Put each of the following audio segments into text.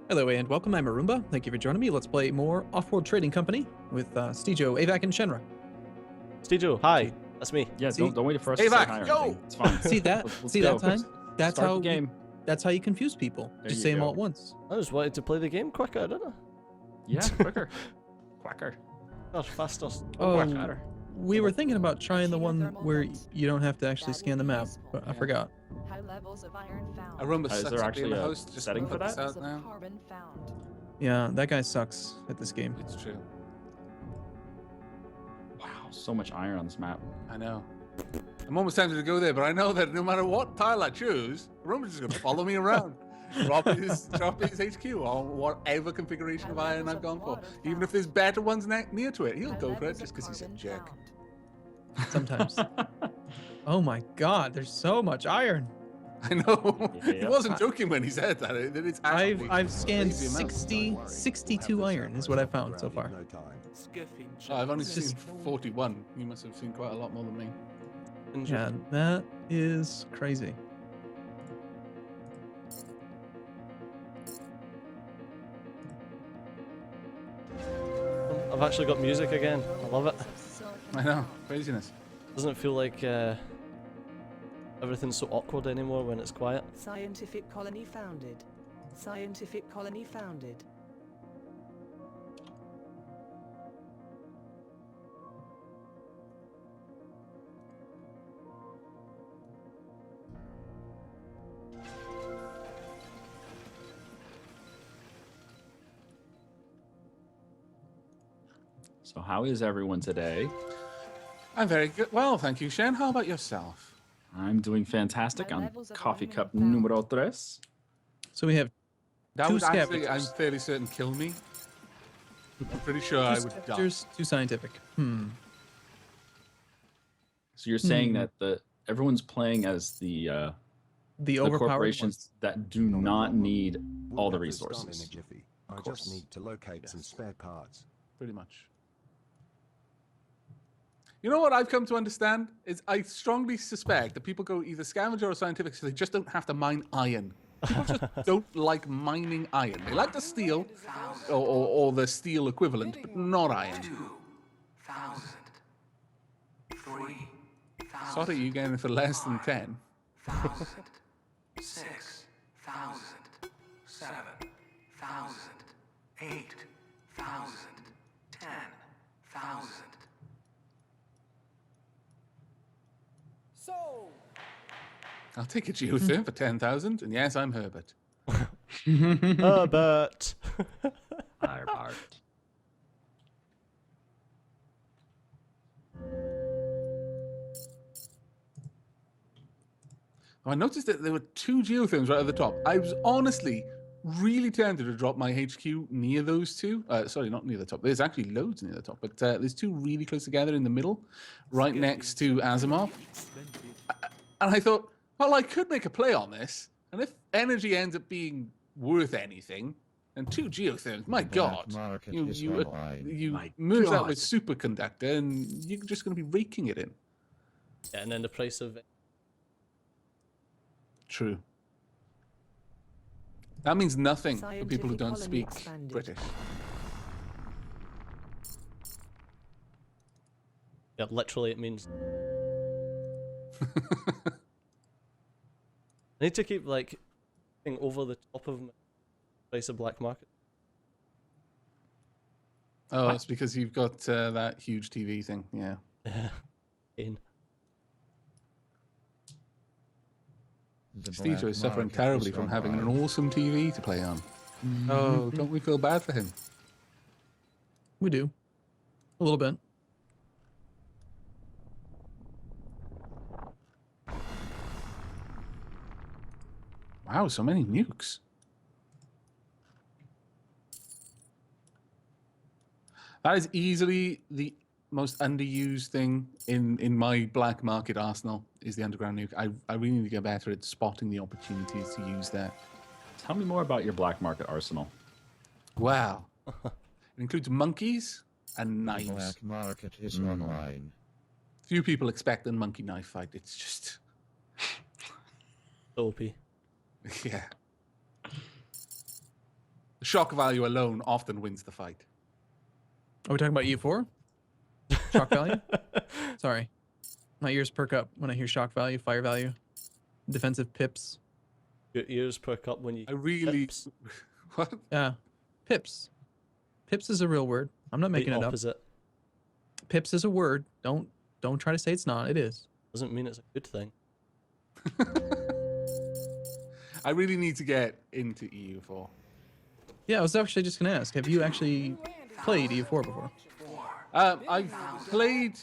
Hello and welcome, I'm Arumba. Thank you for joining me. Let's play more Offworld Trading Company with Stejo, Aavak, and Shenra. Stejo, hi. That's me. Yeah, See- don't wait for us to say hi or anything. It's fine. See that? Let's See go. that time? That's Start how the game. That's how you confuse people. There Just you say them go. all at once. I just wanted to play the game quicker, didn't I? Yeah, quicker. Quacker. Or faster. Quacker. We were thinking about trying the one where you don't have to actually scan the map, but I forgot. High levels of iron found. Arumba Is sucks there at actually being a a host. Just setting for put this that? out now. Carbon found. Yeah, that guy sucks at this game. It's true. Wow, so much iron on this map. I know. I'm almost tempted to go there, but I know that no matter what tile I choose, Arumba's just going to follow me around. drop his HQ on whatever configuration of iron I've gone for. Even if there's better ones near to it, he'll go for it just because he's a jerk. Sometimes. Oh my god, there's so much iron. I know. He Yeah. wasn't joking when he said that. It's actually I've scanned crazy amount. 62 iron is what I found so far. Oh, I've only It's seen just- 41. You must have seen quite a lot more than me. Yeah, that is crazy. I've actually got music again. I love it. I know. Craziness. Doesn't it feel like everything's so awkward anymore when it's quiet? Scientific colony founded. Scientific colony founded. So how is everyone today? I'm very good. Well, thank you, Shen. How about yourself? I'm doing fantastic My on levels of coffee iron cup found. numero tres. So we have That Two would actually, I'm scavengers. fairly certain, kill me. I'm pretty sure I would die. scavengers, 2 scientific. So you're saying that everyone's playing as the The overpowered corporations that do not need all the Weapons done resources. in a jiffy. Of I course. just need to locate some Yes. spare parts. Pretty much. You know what I've come to understand is I strongly suspect that people go either scavenger or scientific so they just don't have to mine iron. People just don't like mining iron. They like the steel or the steel equivalent, but not iron. 2,000. 3,000. Sorry, you getting it for less than 10. 1,000. 6,000. 7,000. 8,000. 10,000. I'll take a geotherm for 10,000, and yes, I'm Herbert. Herbert. I noticed that there were 2 geotherms right at the top. I was honestly really tempted to drop my HQ near those 2. Sorry, not near the top. There's actually loads near the top, but there's 2 really close together in the middle, right next to Asimov. And I thought, well, I could make a play on this, and if energy ends up being worth anything, then 2 geotherms, my God, you My merge that God. with superconductor, and you're just going to be raking it in. Yeah, and then the price of True. That means nothing for people who Scientific don't colony speak expanded. British. yeah, literally it means I need to keep like thing over the top of my price of black market. Oh, that's because you've got that huge TV thing. Yeah. In. Steve is suffering terribly from having an awesome TV to play on. Oh, don't we feel bad for him? We do. A little bit. Wow, so many nukes. That is easily the most underused thing in my black market arsenal is the underground nuke. I really need to get better at spotting the opportunities to use that. Tell me more about your black market arsenal. Wow. It includes monkeys and knives. Black market is online. Few people expect a monkey knife fight. It's just, OP. yeah. The shock value alone often wins the fight. Are we talking about EU4? Shock value? Sorry. My ears perk up when I hear shock value, fire value, defensive pips. Your ears perk up when you. I really. Pips. What? Yeah. Pips. Pips is a real word. I'm not making The it up. opposite. Pips is a word. Don't try to say it's not. It is. Doesn't mean it's a good thing. I really need to get into EU4. Yeah, I was actually just gonna ask. Have you actually played EU4 before? I've played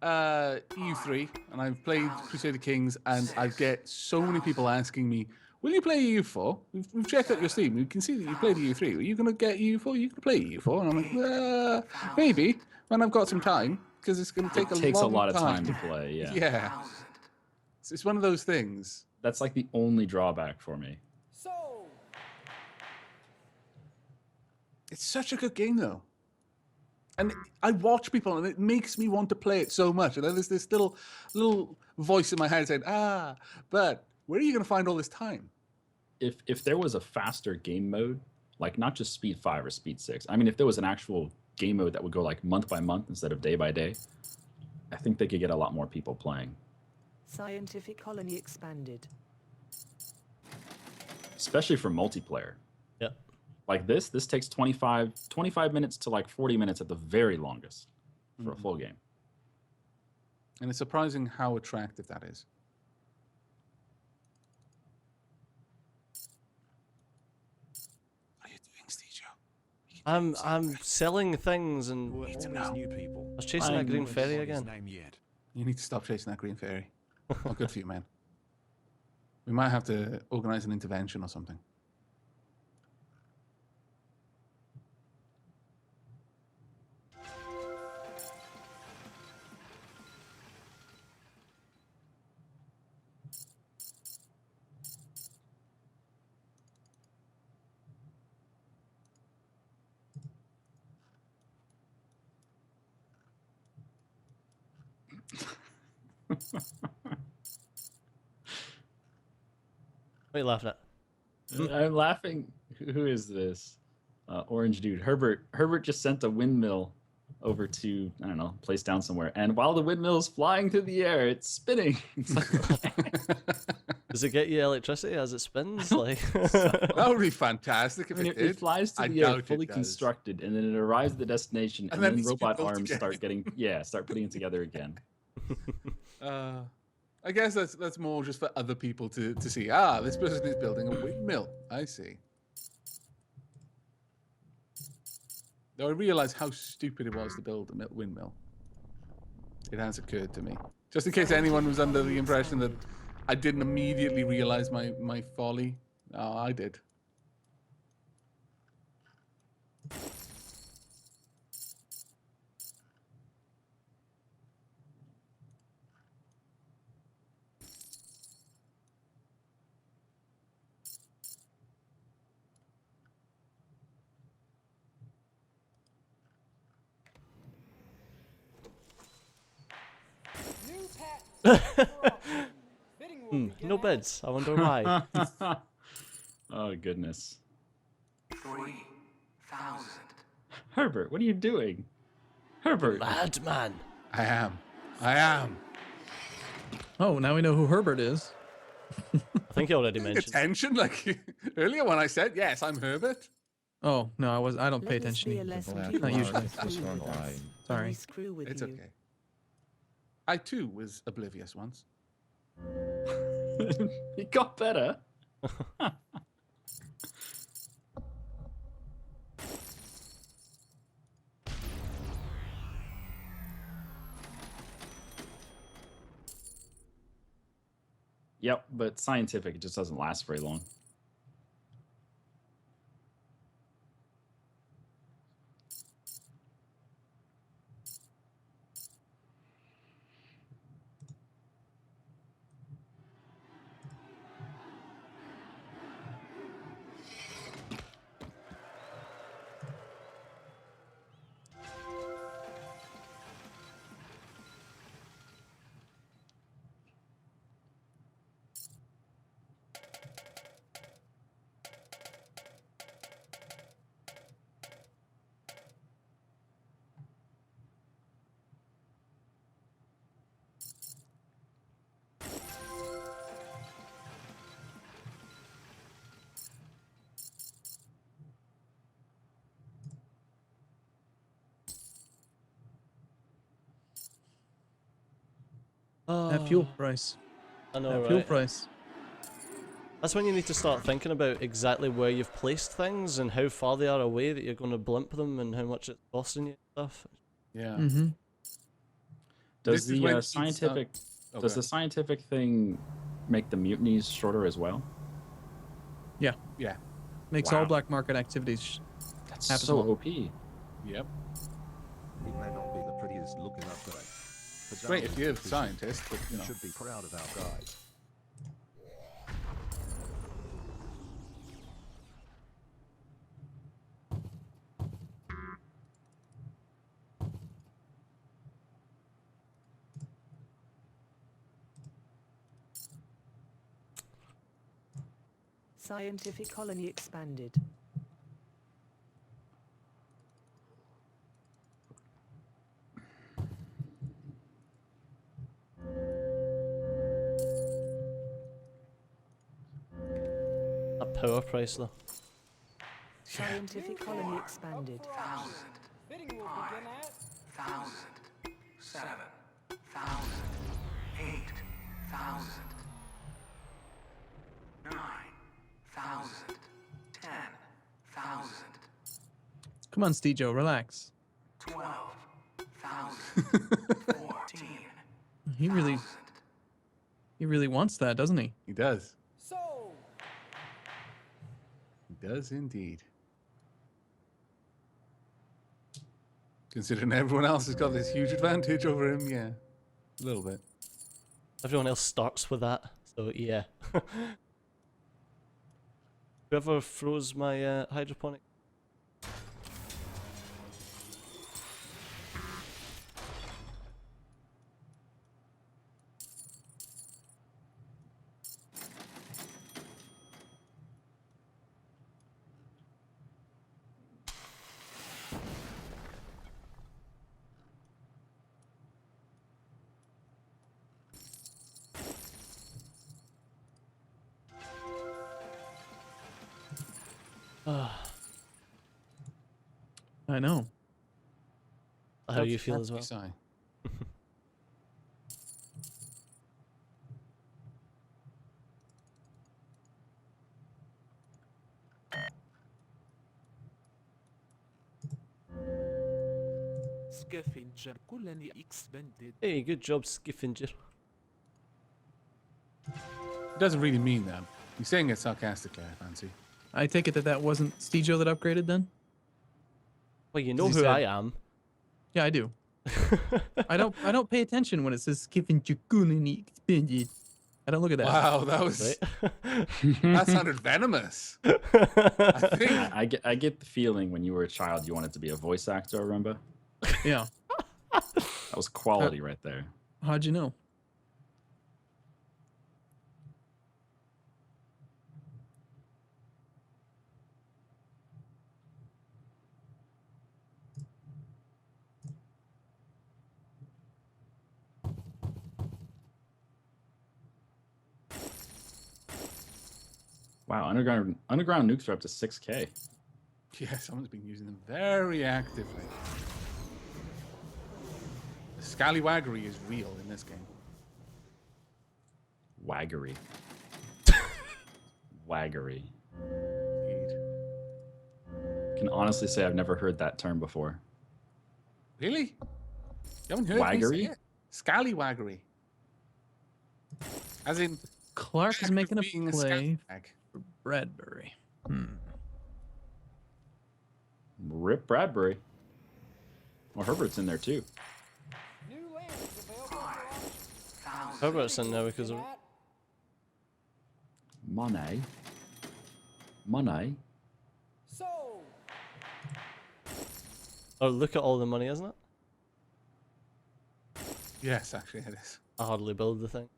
EU3 and I've played Crusader Kings, and I get so many people asking me, "Will you play EU4? We've checked out your Steam. We can see that you played EU3. Are you going to get EU4? You can play EU4?" And I'm like, maybe when I've got some time, because it's going to take It a takes a long lot of time to play. Yeah. Yeah, it's one of those things. That's like the only drawback for me. It's such a good game, though. And I watch people, and it makes me want to play it so much. And then there's this little voice in my head saying, but where are you going to find all this time? If there was a faster game mode, like not just Speed 5 or Speed 6, I mean, if there was an actual game mode that would go like month by month instead of day by day, I think they could get a lot more people playing. Scientific colony expanded. Especially for multiplayer. Yeah. Like this takes 25 minutes to like 40 minutes at the very longest for a full game. And it's surprising how attractive that is. What are you doing, Steve? I'm selling things and New people. I was chasing that green fairy again. Name yet. You need to stop chasing that green fairy. Not good for you, man. We might have to organize an intervention or something. What are you laughing at? I'm laughing. Who is this? Orange dude. Herbert. Herbert just sent a windmill over to, I don't know, place down somewhere. And while the windmill is flying through the air, it's spinning. It's like, okay. Does it get you electricity as it spins? Like That would be fantastic if I mean, it did. it flies to I the air doubt it fully does. constructed, and then it arrives at the destination, and then then it's robot built arms together. start putting it together again. I guess that's more just for other people to see. This person is building a windmill. I see. Though I realize how stupid it was to build a windmill. It has occurred to me. Just in case anyone was under the impression that I didn't immediately realize my folly. Oh, I did. no bids. I wonder why. Oh, goodness. 3,000. Herbert, what are you doing? Herbert. Madman. I am. Oh, now we know who Herbert is. I think you already mentioned. Attention, like earlier when I said, yes, I'm Herbert. Oh no, I don't pay Let this be a attention. lesson Black to you Not not usually. to market is screw with us. online. When Sorry. we screw with It's you. okay. I too was oblivious once. It got better. Yep, but scientific, it just doesn't last very long. That fuel price. I know, That fuel right? price. That's when you need to start thinking about exactly where you've placed things and how far they are away that you're going to blimp them and how much it's costing you and stuff. Yeah. Mm-hmm. Does This is when the he'd start- scientific Oh, does go the ahead. scientific thing make the mutinies shorter as well? Yeah. Yeah. Makes all Wow. black market activities. That's Happens so more. OP. Yep. It may not be the prettiest looking upgrade. But Great if you're the Darwin's scientist, but we you know. should be proud of our guys. Scientific colony expanded. That power price though. Scientific colony expanded. 1,000. 5,000. 7,000. 8,000. 9,000. 10,000. Come on, Stejo, relax. 12,000. 14,000. He really wants that, doesn't he? He does. He does indeed. Considering everyone else has got this huge advantage over him, yeah. A little bit. Everyone else starts with that, so yeah. Whoever froze my hydroponic. I know. How you feel as well. Sigh. Scavenger colony expanded. Hey, good job, Skiffinger. He doesn't really mean that. He's saying it sarcastically, I fancy. I take it that wasn't Stejo that upgraded then? Well, you know He who said- I am. Yeah, I do. I don't pay attention when it says Scavenger colony expanded. I don't look at that. Wow, that was Right? that sounded venomous. I think I get the feeling when you were a child you wanted to be a voice actor, Arumba. Yeah. That was quality right there. How'd you know? Wow, underground nukes are up to 6K. yeah, someone's been using them very actively. The scallywaggery is real in this game. Waggery. Waggery. Indeed. Can honestly say I've never heard that term before. Really? You haven't heard me say Waggery? it? Scallywaggery. As in Clark is act of making a being play scallywag. for Bradbury. Hmm. Rip Bradbury. Well, Herbert's in there too. Herbert's in there because of. Money. Money. Oh, look at all the money, isn't it? Yes, actually it is. I hardly build the thing.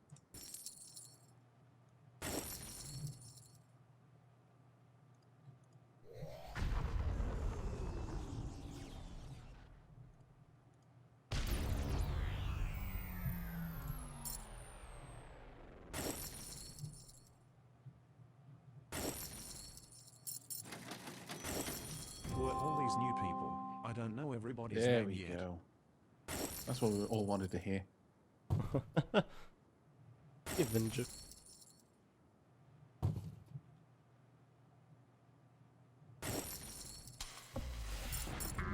For all these new people, I don't know everybody's There name we yet. go. That's what we all wanted to hear. Avenger.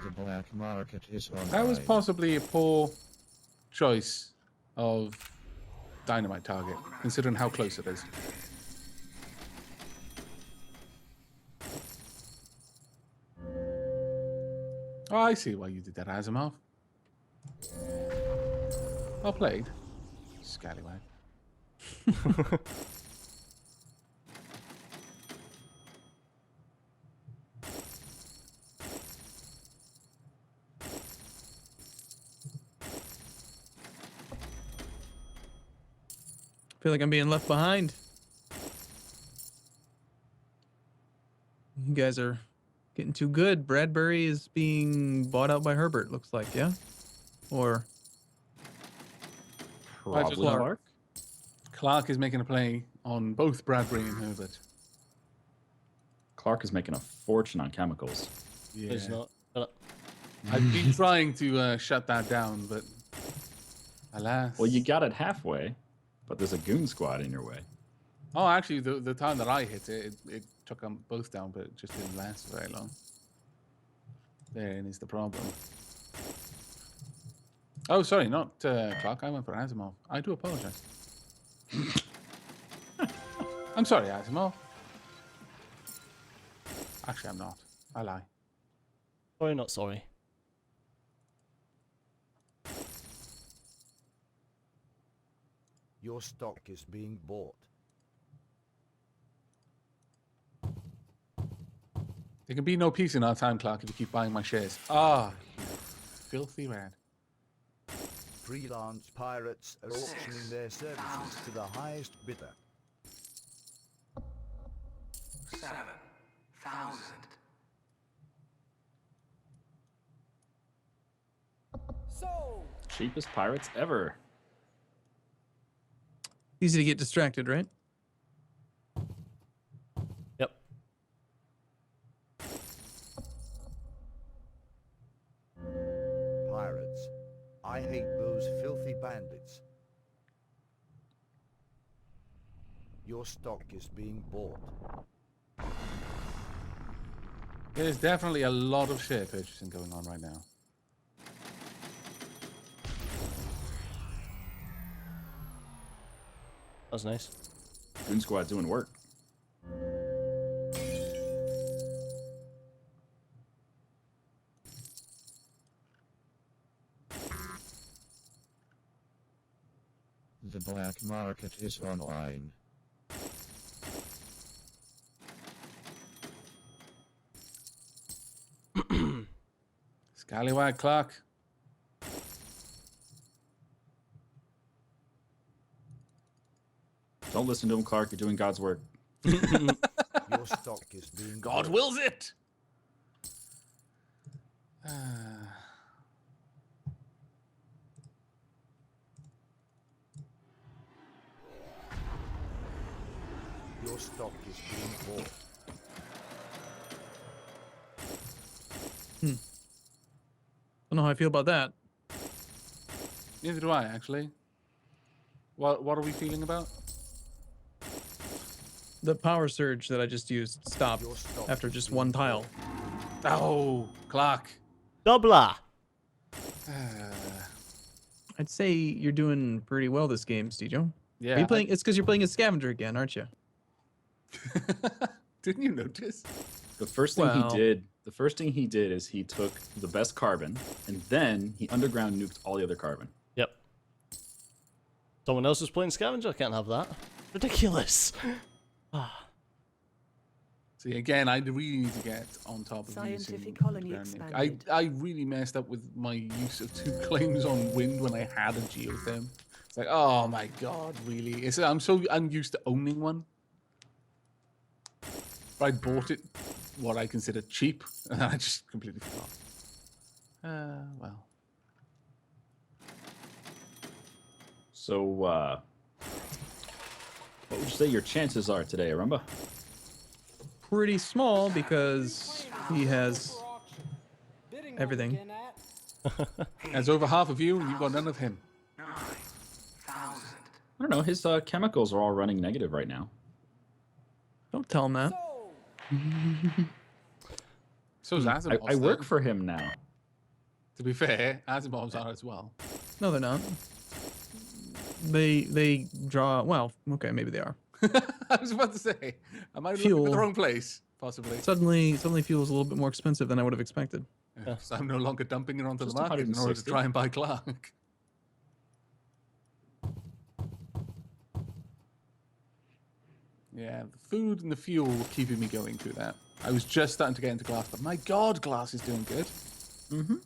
The black market is online. That was possibly a poor choice of dynamite target, considering how close it is. Oh, I see why you did that, Asimov. Well played, scallywag. Feel like I'm being left behind. You guys are getting too good. Bradbury is being bought out by Herbert, looks like, yeah? Or Probably Clark. Clark. Clark is making a play on both Bradbury and Herbert. Clark is making a fortune on chemicals. Yeah. He's not. Shut up. I've been trying to shut that down, but alas. Well, you got it halfway, but there's a goon squad in your way. Oh, actually, the time that I hit it, it took them both down, but it just didn't last very long. Therein is the problem. Oh, sorry, not Clark. I went for Asimov. I do apologize. I'm sorry, Asimov. Actually, I'm not. I lie. Sorry, not sorry. Your stock is being bought. There can be no peace in our time, Clark, if you keep buying my shares. Ah, you filthy rat. Freelance pirates are auctioning their services to the highest bidder. 7,000. Cheapest pirates ever. easy to get distracted, right? Yep. Pirates. I hate those filthy bandits. Your stock is being bought. There's definitely a lot of share purchasing going on right now. That was nice. Goon squad doing work. The black market is online. Scallywag Clark. Don't listen to him, Clark. You're doing God's work. Your stock is being God bought. wills it. Your stock is being bought. Don't know how I feel about that. Neither do I, actually. What are we feeling about? The power surge that I just used stopped Your stock after is just being one tile. bought. Oh, Clark. Doubler. I'd say you're doing pretty well this game, Stejo. Yeah. Are you playing? It's because you're playing a scavenger again, aren't you? Didn't you notice? The first thing Well- he did is he took the best carbon and then he underground nuked all the other carbon. Yep. Someone else is playing scavenger. I can't have that. Ridiculous. See, again, I really need to get on top of Scientific using colony underground nuke. expanded. I really messed up with my use of 2 claims on wind when I had a geotherm. It's like, oh my god, really? I'm so unused to owning one. I bought it what I consider cheap, and I just completely forgot. Well. So, what would you say your chances are today, Arumba? Pretty small because he has everything. As over half of you, and you've got none of him. 9,000. I don't know. His chemicals are all running negative right now. Don't tell him that. So's Asimov's. I work then. for him now. To be fair, Asimov's are as well. No, they're not. They draw. Well, okay, maybe they are. I was about to say, am I looking at Fuel. the wrong place? Possibly. Suddenly fuel's a little bit more expensive than I would have expected. So I'm no longer dumping it onto Just the market in order to 160. try and buy Clark. Yeah, the food and the fuel were keeping me going through that. I was just starting to get into glass, but my god, glass is doing good. Mm-hmm.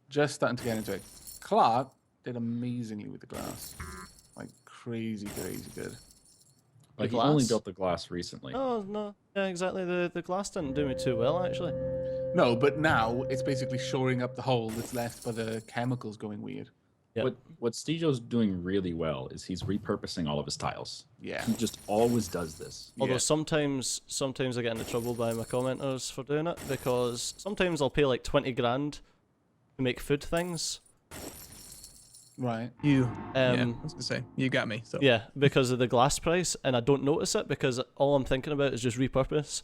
Just starting to get into it. Clark did amazingly with the glass. Like crazy good. Like he glass? only built the glass recently. Oh no, yeah, exactly. The glass didn't do me too well actually. No, but now it's basically shoring up the hole that's left by the chemicals going weird. Yep. What Stejo's doing really well is he's repurposing all of his tiles. Yeah. He just always does this. Although Yeah. sometimes I get into trouble by my commenters for doing it, because sometimes I'll pay like 20 grand to make food things. Right. Yeah, I Um, was gonna say you got me. So Yeah, because of the glass price, and I don't notice it because all I'm thinking about is just repurpose.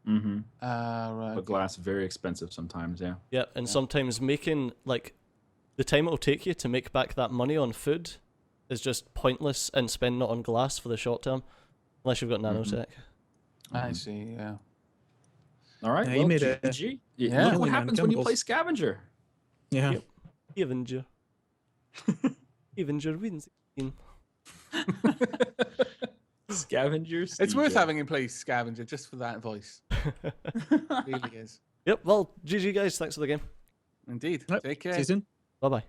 Mm-hmm. Right. But glass very expensive sometimes. Yeah. Yeah, and sometimes making like the time it'll take you to make back that money on food is just pointless and spending it on glass for the short term, unless you've got nanotech. I see, yeah. All right. Yeah, well, you made a GG. Yeah. Look what killing on happens when you play chemicals. scavenger. yeah. Yep. Avenger. Avenger wins. Scavengers. It's worth having in place Scavenger just for that voice. It really is. Yep. Well, GG guys. Thanks for the game. Indeed. Yep. Take care. See you soon. Bye bye.